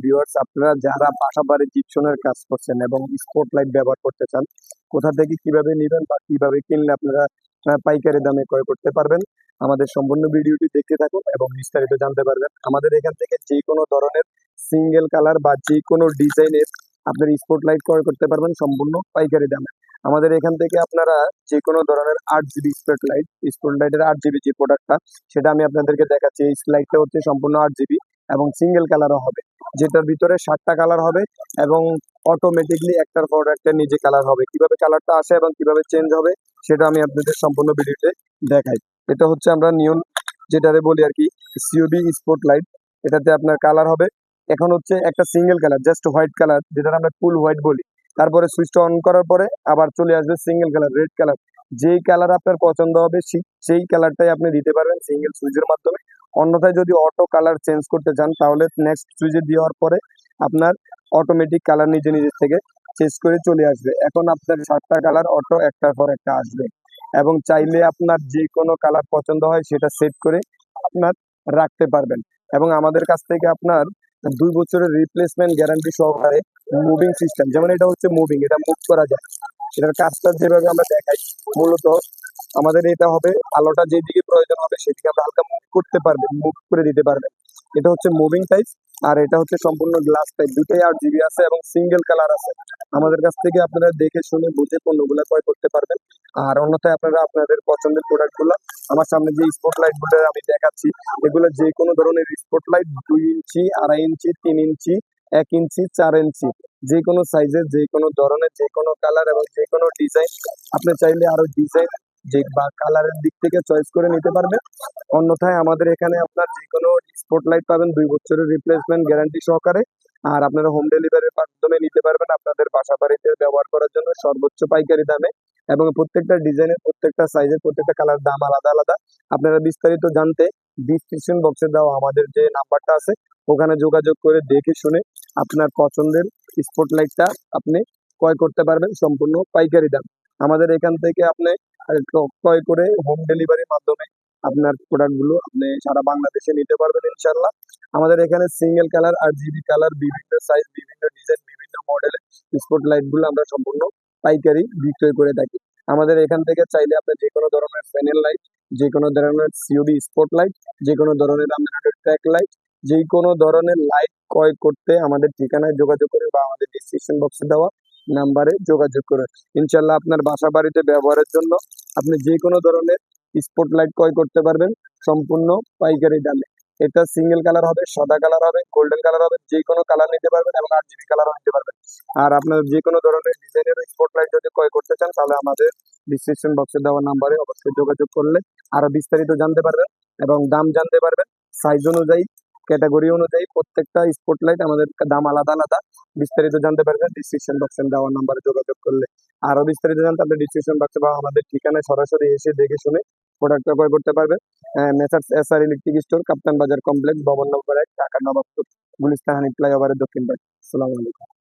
Viewers, আপনারা যারা বাসাবাড়ি জিপসনের কাজ করছেন এবং স্পটলাইট ব্যবহার করতে চান, কোথা থেকে কিভাবে নেবেন বা কিভাবে কিনলে আপনারা পাইকারি দামে ক্রয় করতে পারবেন, আমাদের সম্পূর্ণ ভিডিওটি দেখতে থাকুন এবং বিস্তারিত জানতে পারবেন। আমাদের এখান থেকে যে কোনো ধরনের সিঙ্গেল কালার বা যে কোনো ডিজাইনের আপনার স্পটলাইট ক্রয় করতে পারবেন সম্পূর্ণ পাইকারি দামে। আমাদের এখান থেকে আপনারা যে কোনো ধরনের 8 জিবি স্পটলাইটের 8 জিবি যে প্রোডাক্টটা, সেটা আমি আপনাদেরকে দেখাচ্ছি। এই লাইটটা হচ্ছে সম্পূর্ণ 8 জিবি এবং সিঙ্গেল কালারও হবে, যেটার ভিতরে 7টা কালার হবে এবং অটোমেটিকলি একটার পর একটা নিজে কালার হবে। কিভাবে কালারটা আসে এবং কিভাবে চেঞ্জ হবে সেটা আমি আপনাদের সম্পূর্ণ ভিডিওতে দেখাই। এটা হচ্ছে আমরা নিয়ন যেটারে বলি আর কি, সিওবি স্পটলাইট। এটাতে আপনার কালার হবে, এখন হচ্ছে একটা single colour, just white colour, যেটা আমরা ফুল হোয়াইট বলি। তারপরে সুইচটা অন করার পরে আবার চলে আসবে সিঙ্গেল কালার, রেড কালার। যেই কালার আপনার পছন্দ হবে সেই কালারটাই আপনি দিতে পারবেন সিঙ্গেল সুইচের মাধ্যমে। অন্যথায় যদি অটো কালার চেঞ্জ করতে চান, তাহলে নেক্সট সুইচে দেওয়ার পরে আপনার অটোমেটিক কালার নিজে নিজের থেকে চেঞ্জ করে চলে আসবে। এখন আপনার 7টা কালার অটো একটার পর একটা আসবে এবং চাইলে আপনার যে কোনো কালার পছন্দ হয় সেটা সেট করে আপনার রাখতে পারবেন। এবং আমাদের কাছ থেকে আপনার 2 বছরের রিপ্লেসমেন্ট গ্যারান্টি সহকারে মুভিং সিস্টেম, যেমন এটা হচ্ছে মুভিং, এটা মুভ করা যায়। এটার কাজটা যেভাবে আমরা দেখাই, মূলত আমাদের এটা হবে আলোটা যেদিকে প্রয়োজন হবে সেদিকে আমরা হালকা মুভ করতে পারবেন, মুভ করে দিতে পারবেন। এটা হচ্ছে মুভিং টাইপ, আর এটা হচ্ছে সম্পূর্ণ গ্লাস টাইপ। দুটোই 8 জিবি আছে এবং সিঙ্গেল কালার আছে। আমাদের কাছ থেকে আপনারা দেখে শুনে বুঝে পণ্যগুলো ক্রয় করতে পারবেন। আর অন্যথায় আপনারা আপনাদের পছন্দের প্রোডাক্টগুলো, আমার সামনে যে স্পটলাইট গুলো আমি দেখাচ্ছি, এগুলো যে কোনো ধরনের স্পটলাইট, 2 ইঞ্চি, 2.5 ইঞ্চি, 3 ইঞ্চি, 1 ইঞ্চি, 4 ইঞ্চি, যে কোনো সাইজের, যে কোনো ধরনের, যে কোনো কালার এবং যে কোনো ডিজাইন, আপনি চাইলে আরো ডিজাইন যে বা কালারের দিক থেকে চয়েস করে নিতে পারবেন। অন্যথায় আমাদের এখানে আপনার যে কোনো স্পটলাইট পাবেন 2 বছরের রিপ্লেসমেন্ট গ্যারান্টি সহকারে। আর আপনারা হোম ডেলিভারির মাধ্যমে নিতে পারবেন আপনাদের বাসা বাড়িতে ব্যবহার করার জন্য সর্বোচ্চ পাইকারি দামে। এবং প্রত্যেকটা ডিজাইনের, প্রত্যেকটা সাইজের, প্রত্যেকটা কালার দাম আলাদা আলাদা। আপনারা বিস্তারিত জানতে ডিসক্রিপশন বক্সে দেওয়া আমাদের যে নাম্বারটা আছে, ওখানে যোগাযোগ করে দেখে শুনে আপনার পছন্দের স্পটলাইটটা আপনি ক্রয় করতে পারবেন সম্পূর্ণ পাইকারি দাম। আমাদের এখান থেকে আপনি ক্রয় করে হোম ডেলিভারির মাধ্যমে আপনার প্রোডাক্টগুলো আপনি সারা বাংলাদেশে নিতে পারবেন ইনশাল্লাহ। আমাদের এখানে সিঙ্গেল কালার, 8 জিবি কালার, বিভিন্ন সাইজ, বিভিন্ন ডিজাইন, বিভিন্ন মডেলের স্পটলাইট গুলো আমরা সম্পূর্ণ পাইকারি বিক্রয় করে থাকি। আমাদের এখান থেকে চাইলে আপনি যে কোনো ধরনের প্যানেল লাইট, যে কোনো ধরনের সিওবি স্পটলাইট, যে কোনো ধরনের আপনার ট্র্যাক লাইট, যে কোনো ধরনের লাইট ক্রয় করতে আমাদের ঠিকানায় যোগাযোগ করে বা আমাদের ডিসক্রিপশন বক্সে দেওয়া নাম্বারে যোগাযোগ করে ইনশাল্লাহ আপনার বাসা বাড়িতে ব্যবহারের জন্য আপনি যে কোনো ধরনের স্পটলাইট ক্রয় করতে পারবেন সম্পূর্ণ পাইকারি দামে। এটা সিঙ্গেল কালার হবে, সাদা কালার হবে, গোল্ডেন কালার হবে, যে কোনো কালার নিতে পারবেন এবং 8 জিবি কালারও নিতে পারবেন। আর আপনার যে কোনো ধরনের ডিজাইনের স্পটলাইট যদি ক্রয় করতে চান, তাহলে আমাদের ডিসক্রিপশন বক্সে দেওয়া নাম্বারে অবশ্যই যোগাযোগ করলে আরো বিস্তারিত জানতে পারবেন এবং দাম জানতে পারবেন। সাইজ অনুযায়ী, ক্যাটাগরি অনুযায়ী প্রত্যেকটা স্পটলাইট আমাদের দাম আলাদা আলাদা। বিস্তারিত জানতে পারবেন ডিসক্রিপশন বক্সে দেওয়া নাম্বারে যোগাযোগ করলে। আরো বিস্তারিত জানতে আপনি ডিসক্রিপশন বক্সে বা আমাদের ঠিকানায় সরাসরি এসে দেখে শুনে প্রোডাক্টটা ক্রয় করতে পারবেন। মেসার্স এসআর ইলেকট্রিক স্টোর, কাপ্তান বাজার কমপ্লেক্স, ভবন নম্বর 1, ঢাকা নবাবপুর, গুলিস্তান হানিফ ফ্লাইওভারের দক্ষিণ পাশে। আসসালামু আলাইকুম।